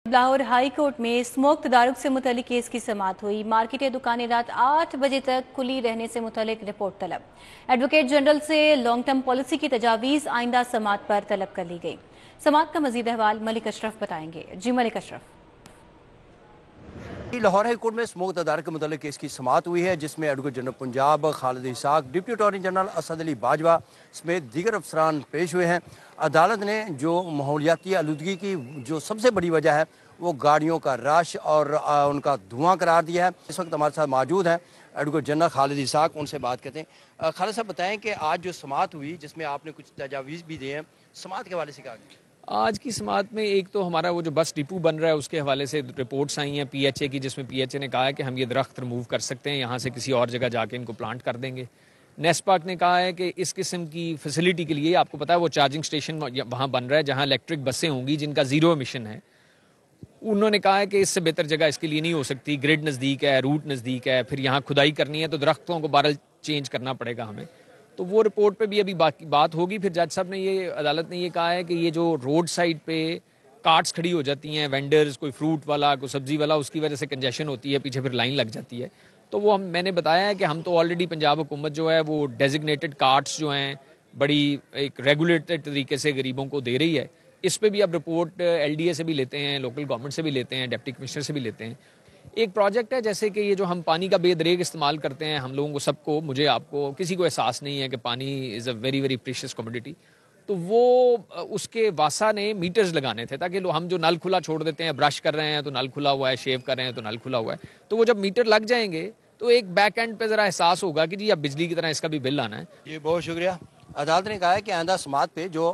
Lahore high court में smoke तदारुक से मुतल्लिक case की समाअत हुई। मार्केटें दुकानें रात 8 बजे तक खुली रहने से मुतल्लिक रिपोर्ट तलब। एडवोकेट जनरल से लॉन्ग टर्म पॉलिसी की तजावीज़ आइंदा समाअत पर तलब कर ली गई। समाअत का मजीद अहवाल मलिक अशरफ बताएंगे। जी मलिक अशरफ। लाहौर हाई कोर्ट में स्मोक तदारक के मुतल्लिक केस की समाअत हुई है, जिसमें advocate general Punjab Khalid Ishaq, deputy attorney general Asad Ali Bajwa समेत दीगर अफसरान पेश हुए हैं। अदालत ने जो माहौलियाती आलूदगी की जो सबसे बड़ी वजह है वो गाड़ियों का रश और उनका धुआं करार दिया है। इस वक्त हमारे साथ मौजूद हैं एडवोकेट जनरल खालिद इसाक, उनसे बात करते हैं। खालिद साहब बताएं कि आज जो समाअत हुई जिसमें आपने कुछ तजावीज़ भी दिए हैं, समाअत के हवाले से कहा गया? आज की समाअत में एक तो हमारा वो जो बस डिपो बन रहा है उसके हवाले से रिपोर्ट्स आई हैं पीएचए की, जिसमें पीएचए ने कहा है कि हम ये दरख्त रिमूव कर सकते हैं, यहाँ से किसी और जगह जाके इनको प्लांट कर देंगे। नेस्पाक ने कहा है कि इस किस्म की फैसिलिटी के लिए आपको पता है वो चार्जिंग स्टेशन वहाँ बन रहा है जहाँ इलेक्ट्रिक बसें होंगी जिनका ज़ीरो एमिशन है। उन्होंने कहा है कि इससे बेहतर जगह इसके लिए नहीं हो सकती, ग्रिड नज़दीक है, रूट नज़दीक है, फिर यहाँ खुदाई करनी है तो दरख्तों को बारल चेंज करना पड़ेगा हमें। तो वो रिपोर्ट पे भी अभी बात होगी। फिर जज साहब ने ये अदालत ने ये कहा है कि ये जो रोड साइड पे कार्ट्स खड़ी हो जाती हैं, वेंडर्स, कोई फ्रूट वाला, कोई सब्जी वाला, उसकी वजह से कंजेशन होती है, पीछे फिर लाइन लग जाती है। तो वो मैंने बताया है कि हम तो ऑलरेडी पंजाब हुकूमत जो है वो डेजिग्नेटेड कार्ट्स जो हैं बड़ी एक रेगुलेटेड तरीके से गरीबों को दे रही है। इस पर भी अब रिपोर्ट एलडीए से भी लेते हैं, लोकल गवर्नमेंट से भी लेते हैं, डिप्टी कमिश्नर से भी लेते हैं। एक प्रोजेक्ट है जैसे कि ये जो हम पानी का बेदरेग इस्तेमाल करते हैं, हम लोगों को सबको, मुझे, आपको, किसी को एहसास नहीं है कि पानी is a very very precious commodity. तो वो उसके वासा ने मीटर्स लगाने थे ताकि हम जो नल खुला छोड़ देते हैं, ब्रश कर रहे हैं तो नल खुला हुआ है, शेव कर रहे हैं तो नल खुला हुआ है, तो वो जब मीटर लग जाएंगे तो एक बैक एंड पे ज़रा एहसास होगा कि जी अब बिजली की तरह इसका भी बिल आना है। जी बहुत शुक्रिया। अदालत ने कहा है कि आइंदा समाअत पे जो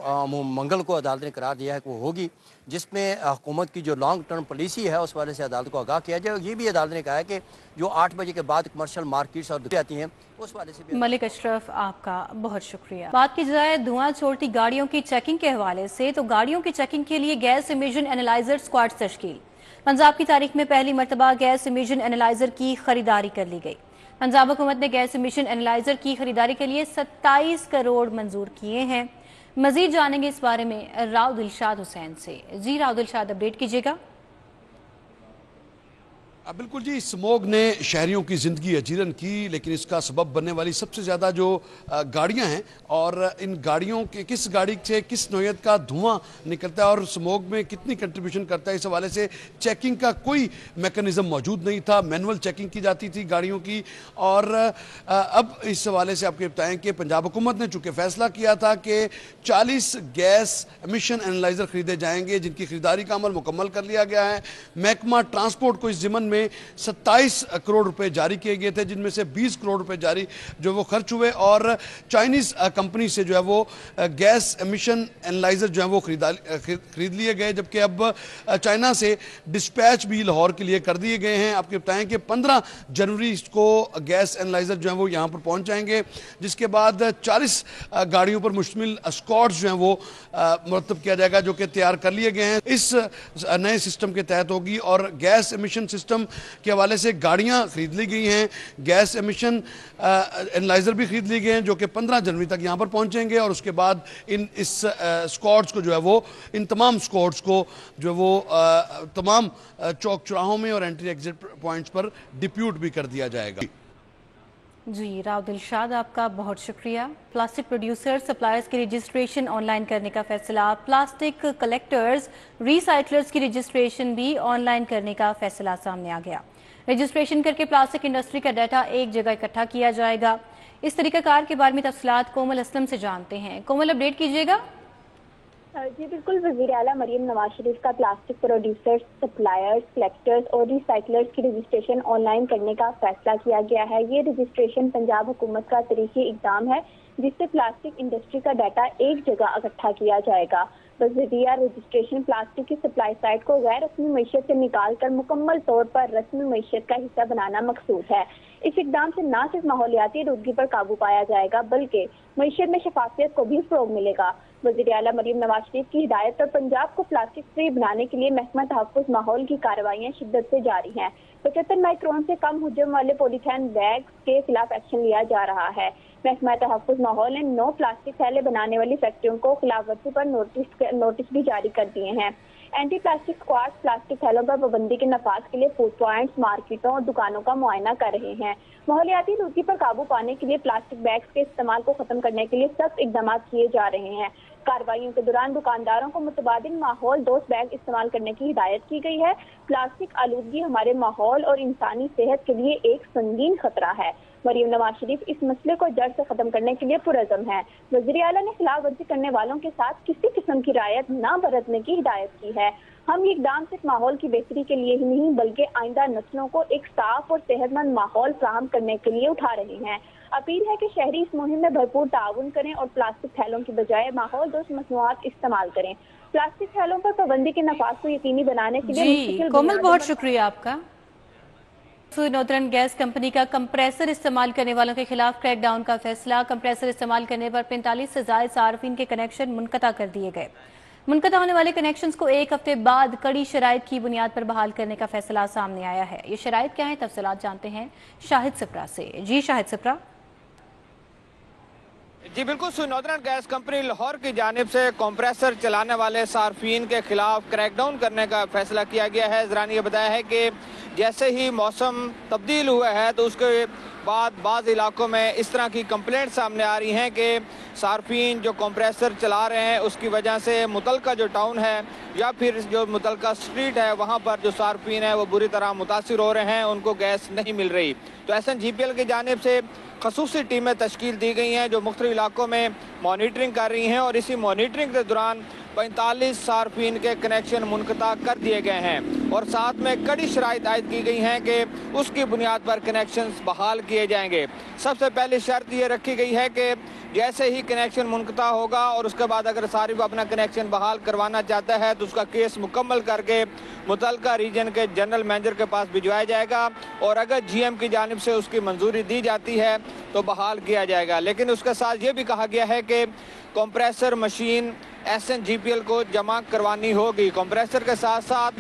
मंगल को अदालत ने करार दिया है कि वो होगी, जिसमें हुकूमत की जो लॉन्ग टर्म पॉलिसी है उस वाले से अदालत को आगाह किया जाए। ये भी अदालत ने कहा है कि जो 8 बजे के बाद कमर्शियल मार्केट्स और दुकानें आती हैं उस वाले से भी। मलिक अशरफ आपका बहुत शुक्रिया। बात की जाए धुआं छोड़ती गाड़ियों की चेकिंग के हवाले से, तो गाड़ियों की चेकिंग के लिए गैस इमिशन एनालाइजर स्क्वाड तश्कील। पंजाब की तारीख में पहली मरतबा गैस इमिशन एनालाइजर की खरीदारी कर ली गई। पंजाब हुकूमत ने गैस इमिशन एनालाइजर की खरीदारी के लिए 27 करोड़ मंजूर किए हैं। मजीद जानेंगे इस बारे में राव दिलशाद हुसैन से। जी राव दिलशाद, अपडेट कीजिएगा। बिल्कुल जी, स्मोग ने शहरियों की ज़िंदगी अजीरन की, लेकिन इसका सबब बनने वाली सबसे ज़्यादा जो गाड़ियां हैं और इन गाड़ियों के किस गाड़ी से किस नौयत का धुआं निकलता है और स्मोग में कितनी कंट्रीब्यूशन करता है, इस हवाले से चेकिंग का कोई मेकनिज़म मौजूद नहीं था। मैनुअल चेकिंग की जाती थी गाड़ियों की। और अब इस हवाले से आपको बताएं कि पंजाब हुकूमत ने चूँकि फैसला किया था कि 40 गैस एमिशन एनालाइजर खरीदे जाएंगे, जिनकी खरीदारी का अमल मुकम्मल कर लिया गया है। महकमा ट्रांसपोर्ट को इस ज़िमन में 27 करोड़ रुपए जारी किए गए थे, जिनमें से 20 करोड़ रुपए जारी जो वो खर्च हुए और चाइनीज कंपनी से जो है वो गैस एमिशन एनालाइजर जो है वो खरीद लिए गए, जबकि अब चाइना से डिस्पैच भी लाहौर के लिए कर दिए गए हैं। आपको बताएं कि 15 जनवरी को गैस एनालाइजर जो है वो यहाँ पर पहुँच जाएंगे, जिसके बाद 40 गाड़ियों पर मुश्तमिल स्क्वाड्स जो हैं वो मुरतब किया जाएगा, जो कि तैयार कर लिए गए हैं। इस नए सिस्टम के तहत होगी और गैस एमिशन सिस्टम के हवाले से गाड़ियां खरीद ली गई हैं, गैस एमिशन एनालाइजर भी खरीद ली गए हैं, जो कि 15 जनवरी तक यहां पर पहुंचेंगे और उसके बाद इस स्क्वाड्स को जो है वो, इन तमाम स्क्वाड्स को जो है वो तमाम चौक चौराहों में और एंट्री एग्जिट पॉइंट्स पर डिप्यूट भी कर दिया जाएगा। जी राव दिलशाद, आपका बहुत शुक्रिया। प्लास्टिक प्रोड्यूसर सप्लायर्स की रजिस्ट्रेशन ऑनलाइन करने का फैसला, प्लास्टिक कलेक्टर्स रिसाइकलर्स की रजिस्ट्रेशन भी ऑनलाइन करने का फैसला सामने आ गया। रजिस्ट्रेशन करके प्लास्टिक इंडस्ट्री का डाटा एक जगह इकट्ठा किया जाएगा। इस तरीकाकार के बारे में तफसीलात कोमल असलम से जानते हैं। कोमल, अपडेट कीजिएगा। जी बिल्कुल, वज़ीर आला मरियम नवाज शरीफ का प्लास्टिक प्रोड्यूसर्स, सप्लायर्स, कलेक्टर्स और रिसाइकलर्स की रजिस्ट्रेशन ऑनलाइन करने का फैसला किया गया है। ये रजिस्ट्रेशन पंजाब हुकूमत का तरीक़ी इक़दाम है, जिससे प्लास्टिक इंडस्ट्री का डाटा एक जगह इकट्ठा किया जाएगा। बज़रिया रजिस्ट्रेशन प्लास्टिक की सप्लाई साइट को गैर रस्मी मैशियत से निकाल कर मुकम्मल तौर पर रस्मी मैशियत का हिस्सा बनाना मकसूद है। इस इक़दाम से न सिर्फ माहौलियाती आलूदगी पर काबू पाया जाएगा, बल्कि मैशियत में शफाफियत को भी फ़रोग़ मिलेगा। वज़ीर आला मरियम नवाज शरीफ की हिदायत पर पंजाब को प्लास्टिक फ्री बनाने के लिए महकमा तहफ़्फ़ुज़ माहौल की कार्रवाइयाँ शिद्दत से जारी हैं। 75 माइक्रोन से कम हुजम वाले पॉलीथीन बैग्स के खिलाफ एक्शन लिया जा रहा है। महकमा तहफ़्फ़ुज़ माहौल ने 9 प्लास्टिक थैले बनाने वाली फैक्ट्रियों को खिलाफवर्जी पर नोटिस भी जारी कर दिए हैं। एंटी प्लास्टिक स्क्वाड प्लास्टिक थैलों पर पाबंदी के नफाज के लिए फूड पॉइंट्स, मार्केटों और दुकानों का मुआयना कर रहे हैं। माहौलियाती आलूदगी पर काबू पाने के लिए प्लास्टिक बैग्स के इस्तेमाल को खत्म करने के लिए सख्त इकदाम किए जा रहे हैं। कार्रवाइयों के दौरान दुकानदारों को मुतबादिल माहौल दोस्त बैग इस्तेमाल करने की हिदायत की गई है। प्लास्टिक आलूदगी हमारे माहौल और इंसानी सेहत के लिए एक संगीन खतरा है। मरियम नवाज शरीफ इस मसले को जड़ से खत्म करने के लिए पुरअज़म है। वज़ीर आला ने खिलाफ वर्जी करने वालों के साथ किसी किस्म की रियायत न बरतने की हिदायत की है। हम ये इक़दाम सिर्फ माहौल की बेहतरी के लिए ही नहीं बल्कि आइंदा नस्लों को एक साफ और सेहतमंद माहौल फराहम करने के लिए उठा रहे हैं। अपील है कि शहरी इस मुहिम में भरपूर ताउन करें और प्लास्टिक थैलों की बजाय माहौल दोस्त मसनूआत इस्तेमाल करें। प्लास्टिक थैलों पर पाबंदी के नफाज को यकीनी बनाने के लिए कोमल, बहुत शुक्रिया आपका। नॉर्दर्न गैस कंपनी का कंप्रेसर इस्तेमाल करने वालों के खिलाफ क्रैकडाउन का फैसला। कंप्रेसर इस्तेमाल करने पर 45 से ज्यादा सार्फिन के कनेक्शन मुनक़ता कर दिए गए। मुनक़ता होने वाले कनेक्शंस को एक हफ्ते बाद कड़ी शराइत की बुनियाद पर बहाल करने का फैसला सामने आया है। ये शराइत क्या है, तफसीलात जानते हैं शाहिद सिप्रा से। जी शाहिद सिप्रा। जी बिल्कुल, नॉर्दर्न गैस कंपनी लाहौर की जानिब से कंप्रेसर चलाने वाले सार्फिन के खिलाफ क्रैकडाउन करने का फैसला किया गया है। ज़रा ने बताया है कि जैसे ही मौसम तब्दील हुआ है तो उसके बाद बाज़ इलाकों में इस तरह की कंप्लेंट सामने आ रही हैं कि सार्फिन जो कंप्रेसर चला रहे हैं उसकी वजह से मुतलका जो टाउन है या फिर जो मुतलका स्ट्रीट है वहाँ पर जो सार्फिन है वो बुरी तरह मुतासिर हो रहे हैं, उनको गैस नहीं मिल रही। तो SNGPL की जानिब से खसूसी टीमें तश्कील दी गई हैं जो मुख्तलिफ इलाकों में मॉनिटरिंग कर रही हैं और इसी मॉनिटरिंग के दौरान 45 सार्फिन के कनेक्शन मुनक़ता कर दिए गए हैं और साथ में कड़ी शराइत आयद की गई हैं कि उसकी बुनियाद पर कनेक्शन बहाल किए जाएंगे। सबसे पहले शर्त ये रखी गई है कि जैसे ही कनेक्शन मुनक़ता होगा और उसके बाद अगर सारिफ अपना कनेक्शन बहाल करवाना चाहता है तो उसका केस मुकम्मल करके मुतलका रीजन के जनरल मैनेजर के पास भिजवाया जाएगा और अगर GM की जानिब से उसकी मंजूरी दी जाती है तो बहाल किया जाएगा। लेकिन उसके साथ ये भी कहा गया है कि कंप्रेसर मशीन SNGPL को जमा करवानी होगी। कंप्रेसर के साथ साथ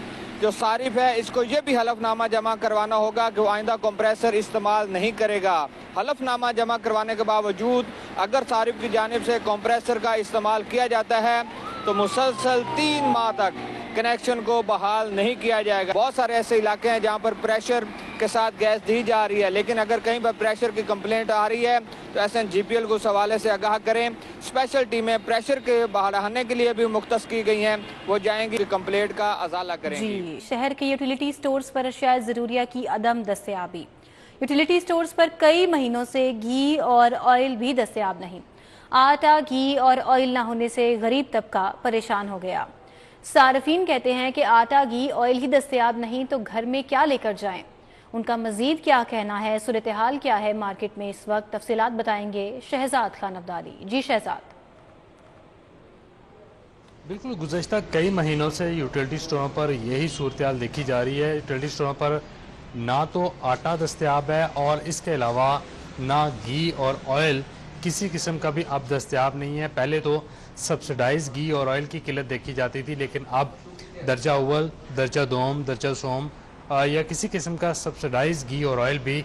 जो सारिफ है इसको ये भी हलफनामा जमा करवाना होगा कि वो आइंदा कंप्रेसर इस्तेमाल नहीं करेगा। हलफनामा जमा करवाने के बावजूद अगर सारिफ की जानिब से कंप्रेसर का इस्तेमाल किया जाता है तो मुसलसल 3 माह तक कनेक्शन को बहाल नहीं किया जाएगा। बहुत सारे ऐसे इलाके हैं जहां पर प्रेशर के साथ गैस दी जा रही है, लेकिन अगर कहीं पर प्रेशर की कंप्लेंट आ रही है तो SNGPL को उस हवाले से आगाह करें। स्पेशल टीमें प्रेशर के बढ़ाने के लिए भी मुख्तस की गई हैं, वो जाएंगी कंप्लेंट का अजाला करेंगी। शहर के यूटिलिटी स्टोर्स पर अशिया ज़रूरिया की अदम दस्तयाबी। यूटिलिटी स्टोर्स पर कई महीनों से घी और ऑयल भी दस्तयाब नहीं। आटा, घी और ऑयल न होने से गरीब तबका परेशान हो गया। सार्फिन कहते हैं कि आटा, घी, ऑयल ही दस्तयाब नहीं तो घर में क्या लेकर जाएं। उनका मजीद क्या कहना है, सूरत हाल क्या है मार्केट में इस वक्त, तफसीलात बताएंगे शहजाद खान अब्दाली। जी शहजाद। बिल्कुल, गुज़श्ता कई महीनों से यूटिलिटी स्टोरों पर यही सूरत हाल देखी जा रही है। यूटिलिटी स्टोरों पर ना तो आटा दस्तयाब है और इसके अलावा ना घी और ऑयल किसी किस्म का भी अब दस्तयाब नहीं है। पहले तो सब्सिडाइज घी और ऑयल की किल्लत देखी जाती थी, लेकिन अब दर्जा अव्वल, दर्जा दोम, दर्जा सोम या किसी किस्म का सब्सिडाइज घी और ऑयल भी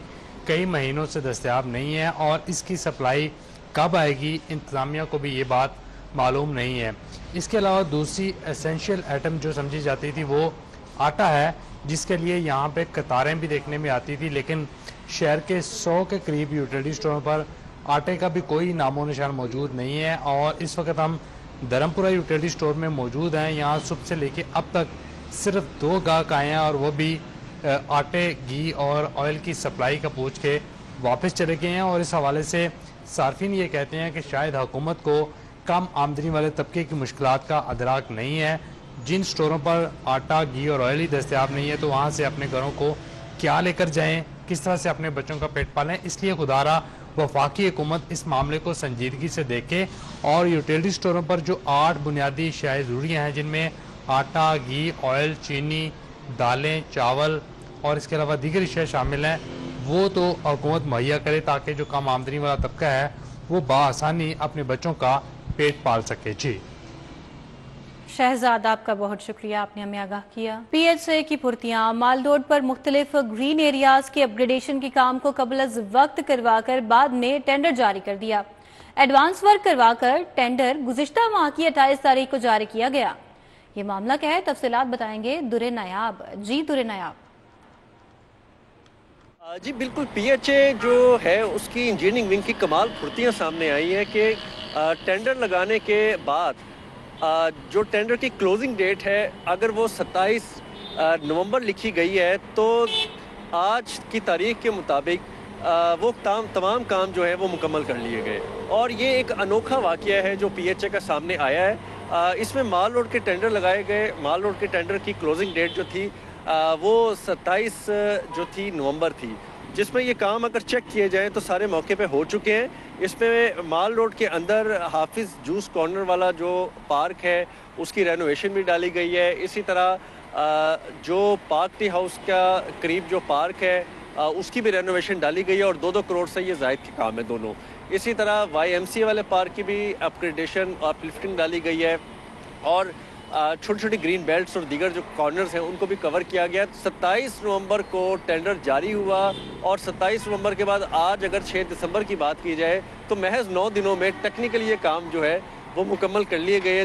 कई महीनों से दस्तयाब नहीं है और इसकी सप्लाई कब आएगी इंतज़ामिया को भी ये बात मालूम नहीं है। इसके अलावा दूसरी एसेंशियल आइटम जो समझी जाती थी वो आटा है, जिसके लिए यहाँ पे कतारें भी देखने में आती थी, लेकिन शहर के 100 के करीब यूटिलिटी स्टोरों पर आटे का भी कोई नामो निशान मौजूद नहीं है। और इस वक्त हम धर्मपुरा यूटिलिटी स्टोर में मौजूद हैं। यहाँ सुबह से लेके अब तक सिर्फ 2 गाहक आए हैं और वो भी आटे, घी और ऑयल की सप्लाई का पूछ के वापस चले गए हैं। और इस हवाले से सार्फिन ये कहते हैं कि शायद हुकूमत को कम आमदनी वाले तबके की मुश्किलात का अदराक नहीं है। जिन स्टोरों पर आटा, घी और ऑयल ही दस्तयाब नहीं है तो वहाँ से अपने घरों को क्या लेकर जाएँ, किस तरह से अपने बच्चों का पेट पालें। इसलिए खुदारा वफाकी हुकूमत इस मामले को संजीदगी से देखे और यूटिलिटी स्टोरों पर जो 8 बुनियादी अशियाए ज़रूरियाँ हैं जिनमें आटा, घी, ऑयल, चीनी, दालें, चावल और इसके अलावा दीगर अशिया शामिल हैं, वो तो हुकूमत मुहैया करे ताकि जो कम आमदनी वाला तबका है वो बआसानी अपने बच्चों का पेट पाल सके। जी शहजाद, आपका बहुत शुक्रिया, आपने हमें आगाह किया। PHA की पुर्तियां मालदोड पर मुख्तलिफ ग्रीन एरियाज के अपग्रेडेशन के काम को कबल अज वक्त करवाकर बाद में टेंडर जारी कर दिया। एडवांस वर्क करवाकर टेंडर गुज़िश्ता माह की 28 तारीख को जारी किया गया। ये मामला क्या है, तफसीलात बताएंगे दुरे नायाब। जी दुरे नायाब। जी बिल्कुल, पीएचए जो है उसकी इंजीनियरिंग विंग की कमाल फुर्तियाँ सामने आई हैं कि टेंडर लगाने के बाद जो टेंडर की क्लोजिंग डेट है अगर वो 27 नवंबर लिखी गई है तो आज की तारीख के मुताबिक वो तमाम काम जो है वो मुकम्मल कर लिए गए। और ये एक अनोखा वाक़या है जो पीएचए का सामने आया है। इसमें माल रोड के टेंडर लगाए गए। माल रोड के टेंडर की क्लोजिंग डेट जो थी वो 27 जो थी नवंबर थी, जिसमें ये काम अगर चेक किए जाएं तो सारे मौके पे हो चुके हैं। इसमें माल रोड के अंदर हाफिज जूस कॉर्नर वाला जो पार्क है उसकी रेनोवेशन भी डाली गई है। इसी तरह जो पार्क टी हाउस का करीब जो पार्क है उसकी भी रेनोवेशन डाली गई है और 2-2 करोड़ से ये जायद के काम है दोनों। इसी तरह YMCA वाले पार्क की भी अपग्रेडेशन और अपलिफ्टिंग डाली गई है और छोटी छोटी ग्रीन बेल्ट्स और दीगर जो कॉर्नर्स हैं उनको भी कवर किया गया। 27 नवंबर को टेंडर जारी हुआ और 27 नवंबर के बाद आज अगर 6 दिसंबर की बात की जाए तो महज 9 दिनों में टेक्निकली ये काम जो है वो मुकम्मल कर लिए गए।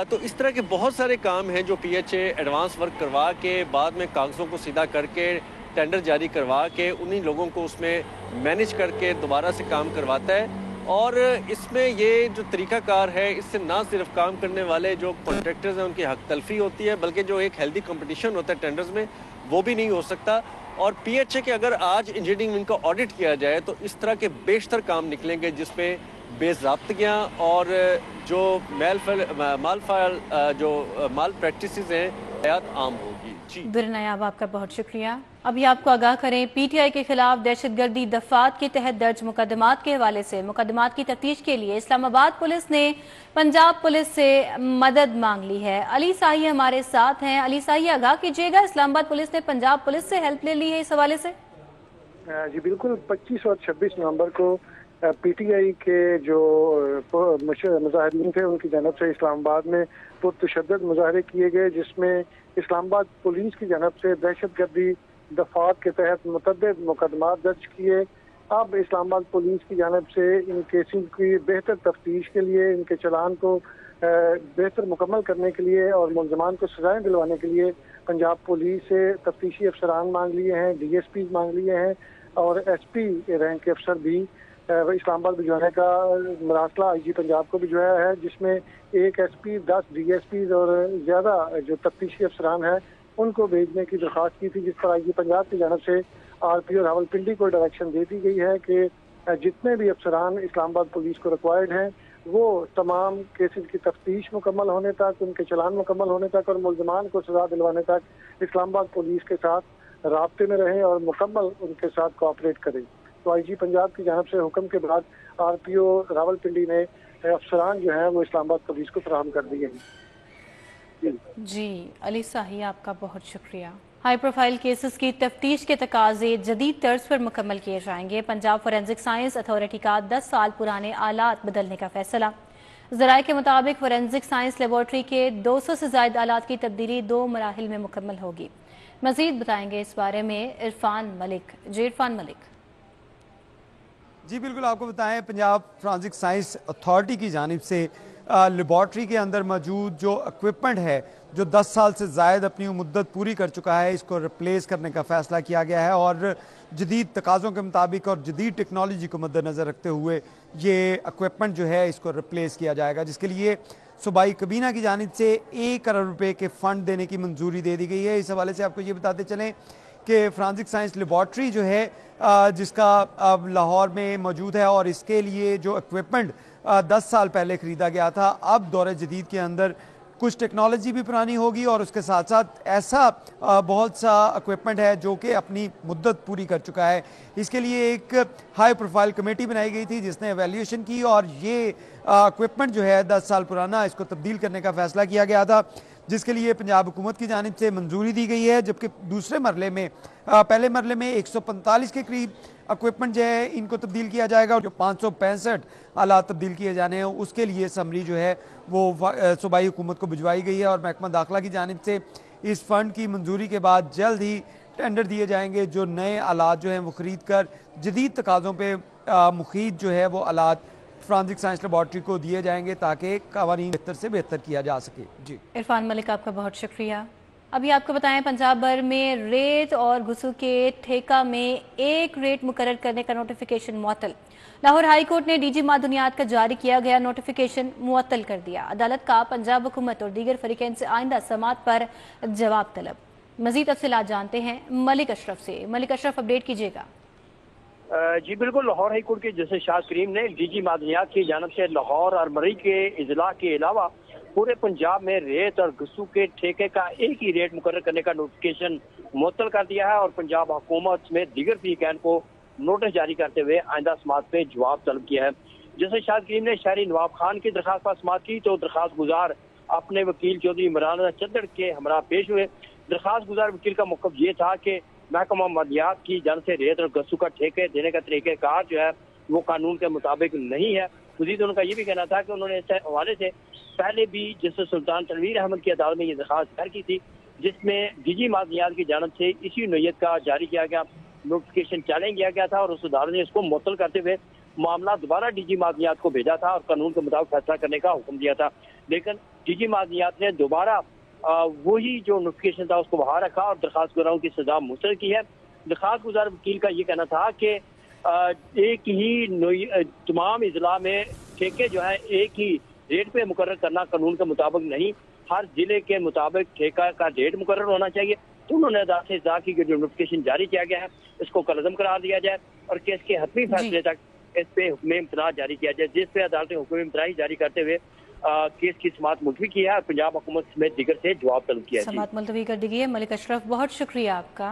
तो इस तरह के बहुत सारे काम हैं जो पीएचए एडवांस वर्क करवा के बाद में कागज़ों को सीधा करके टेंडर जारी करवा के उन्हीं लोगों को उसमें मैनेज करके दोबारा से काम करवाता है। और इसमें ये जो तरीकाकार है इससे ना सिर्फ काम करने वाले जो कॉन्ट्रैक्टर्स हैं उनकी हक तलफी होती है बल्कि जो एक हेल्दी कंपटीशन होता है टेंडर्स में वो भी नहीं हो सकता। और पीएचए के अगर आज इंजीनियरिंग विंग का ऑडिट किया जाए तो इस तरह के बेशतर काम निकलेंगे जिसमें बेज़ाब्तियाँ और जो माल प्रैक्टिसेस हैं हयात आम होगी। जी दुरे नायाब, आपका बहुत शुक्रिया। अभी आपको आगाह करें, पीटीआई के खिलाफ दहशतगर्दी दफात के तहत दर्ज मुकदमात के हवाले से मुकदमात की तफ्तीश के लिए इस्लामाबाद पुलिस ने पंजाब पुलिस से मदद मांग ली है। अली साही हमारे साथ हैं। अली साही, आगाह कीजिएगा, इस्लामाबाद पुलिस ने पंजाब पुलिस से हेल्प ले ली है इस हवाले से? जी बिल्कुल, 25 और 26 नवंबर को पीटीआई के जो मुजाहिदीन थे उनकी जानब से इस्लामाबाद में पुरतशद्दद मुजाहरे किए गए, जिसमें इस्लामाबाद पुलिस की जानब से दहशतगर्दी दफात के तहत मुतअद्दिद मुकदमात दर्ज किए। अब इस्लामाबाद पुलिस की जानब से इन केसेस की बेहतर तफ्तीश के लिए, इनके चलान को बेहतर मुकम्मल करने के लिए और मुलजमान को सजाएं दिलवाने के लिए पंजाब पुलिस से तफ्तीशी अफसरान मांग लिए हैं, DSP मांग लिए हैं और SP रैंक के अफसर भी इस्लामाबाद भिजवाने का मरासला IG पंजाब को भिजवाया है, जिसमें एक SP, 10 DSPs और ज़्यादा जो तफ्तीशी अफसरान हैं उनको भेजने की दरख्वास्त की थी, जिस पर IG पंजाब की जानब से RPO रावलपिंडी को डायरेक्शन दे दी गई है कि जितने भी अफसरान इस्लामाबाद पुलिस को रिक्वायर्ड हैं वो तमाम केसेस की तफ्तीश मुकम्मल होने तक, उनके चलान मुकम्मल होने तक और मुलजमान को सजा दिलवाने तक इस्लामाबाद पुलिस के साथ राब्ते में रहें और मुकम्मल उनके साथ कोऑपरेट करें। तो IG पंजाब की जानब से हुक्म के बाद RPO रावलपिंडी ने अफसरान जो हैं वो इस्लामाबाद पुलिस को फराहम कर दिए हैं। जी अली साही, आपका बहुत शुक्रिया। हाई प्रोफाइल केसेस की तफ्तीश के तकाजे जदीद तर्ज पर मुकम्मल किए जाएंगे। पंजाब फोरेंसिक साइंस अथॉरिटी का 10 साल पुराने आलात बदलने का फैसला। ज़राए के मुताबिक फोरेंसिक साइंस लेबॉर्ट्री के 200 से ज़ायद आलात की तब्दीली 2 मराहिल में मुकम्मल होगी। मजीद बताएंगे इस बारे में इरफान मलिक। जी इरफान मलिक। जी बिल्कुल, आपको बताएं, पंजाब फोरेंसिक साइंस अथॉरिटी की जानिब से लेबॉर्ट्री के अंदर मौजूद जो इक्विपमेंट है जो 10 साल से ज़ायद अपनी मुद्दत पूरी कर चुका है, इसको रिप्लेस करने का फ़ैसला किया गया है और जदीद तकाज़ों के मुताबिक और जदीद टेक्नोलॉजी को मद्देनज़र रखते हुए ये इक्विपमेंट जो है इसको रिप्लेस किया जाएगा, जिसके लिए सूबाई कबीना की जानिब से 1 करोड़ रुपये के फ़ंड देने की मंजूरी दे दी गई है। इस हवाले से आपको ये बताते चलें कि फोरेंसिक साइंस लेबॉर्ट्री जो है जिसका अब लाहौर में मौजूद है और इसके लिए जो इक्विपमेंट 10 साल पहले ख़रीदा गया था, अब दौर जदीद के अंदर कुछ टेक्नोलॉजी भी पुरानी होगी और उसके साथ साथ ऐसा बहुत सा इक्विपमेंट है जो कि अपनी मुद्दत पूरी कर चुका है। इसके लिए एक हाई प्रोफाइल कमेटी बनाई गई थी जिसने एवेल्यूएशन की और ये इक्विपमेंट जो है 10 साल पुराना, इसको तब्दील करने का फैसला किया गया था, जिसके लिए पंजाब हुकूमत की जानिब से मंजूरी दी गई है। जबकि दूसरे मरले में पहले मरले में 145 के करीब इक्विपमेंट जो है इनको तब्दील किया जाएगा और जो 565 आलात तब्दील किए जाने हैं उसके लिए समरी जो है वो सूबाई हुकूमत को भिजवाई गई है और महकमा दाखिला की जानिब से इस फंड की मंजूरी के बाद जल्द ही टेंडर दिए जाएंगे जो नए आलात जो हैं वो ख़रीद कर जदीद तकाज़ों पर मुखीत जो है वो आलात फ्रांसिक साइंस लेबॉर्ट्री को दिए जाएंगे ताकि कवानीन बेहतर से बेहतर किया जा सके। जी इरफान मलिक, आपका बहुत शुक्रिया। अभी आपको बताएं, पंजाब भर में रेत और घुसू के ठेका में एक रेट मुकर्रर करने का नोटिफिकेशन मुअत्तल। लाहौर हाई कोर्ट ने डीजी मादनियात का जारी किया गया नोटिफिकेशन मुअत्तल कर दिया। अदालत का पंजाब हुकूमत और दीगर फरीकैन से आइंदा समात पर जवाब तलब। मजीद तफसीलात जानते हैं मलिक अशरफ से। मलिक अशरफ, अपडेट कीजिएगा। जी बिल्कुल, लाहौर हाई कोर्ट के जस्टिस शाह करीम ने डीजी मादनियात की जानब से लाहौर और मरी के इजला के अलावा पूरे पंजाब में रेत और घुसू के ठेके का एक ही रेट मुकर्रर करने का नोटिफिकेशन मुअत्तल कर दिया है और पंजाब हुकूमत में दीगर फरीकैन को नोटिस जारी करते हुए आइंदा समात पे जवाब तलब किया है। जस्टिस शाह करीम ने शहरी नवाब खान की दरखास्त पर समात की तो दरखास्त गुजार अपने वकील चौधरी इमरान चद्दड़ के हमरा पेश हुए। दरखास्त गुजार वकील का मौक़िफ़ ये था कि महकमा मादियात की जान से रेत और घुसू का ठेके देने का तरीक़ेकार जो है वो कानून के मुताबिक नहीं है। मज़ीद उनका ये भी कहना था कि उन्होंने इस हवाले से पहले भी जस्टिस सुल्तान तनवीर अहमद की अदालत में ये दरखास्त दायर की थी, जिसमें डीजी मादनियात की जानब से इसी नोयत का जारी किया गया नोटिफिकेशन चैलेंज किया गया था और उस अदालत ने इसको मुअत्तल करते हुए मामला दोबारा डीजी मादनियात को भेजा था और कानून के मुताबिक फैसला करने का हुक्म दिया था। लेकिन डीजी मादनियात ने दोबारा वही जो नोटिफिकेशन था उसको वहाँ रखा और दरखास्त गुजारों की सजा मुस्तरद की है। दरखास्त गुजार वकील का ये कहना था कि एक ही तमाम इजला में ठेके जो है एक ही रेट पे मुकर्रर करना कानून के मुताबिक नहीं, हर जिले के मुताबिक ठेका का रेट मुकर्रर होना चाहिए। तो उन्होंने अदालत से कहा कि जो नोटिफिकेशन जारी किया गया है इसको कलअदम करार दिया जाए और केस के हतमी फैसले तक इस पे हुक्म इम्तना जारी किया जाए, जिस पे अदालत ने हुक्म इम्तना जारी करते हुए केस की समात मुलतवी की है और पंजाब हुकूमत समेत दीगर से जवाब तलब किया है। समात मुलतवी कर दी गई है। मलिक अशरफ, बहुत शुक्रिया आपका।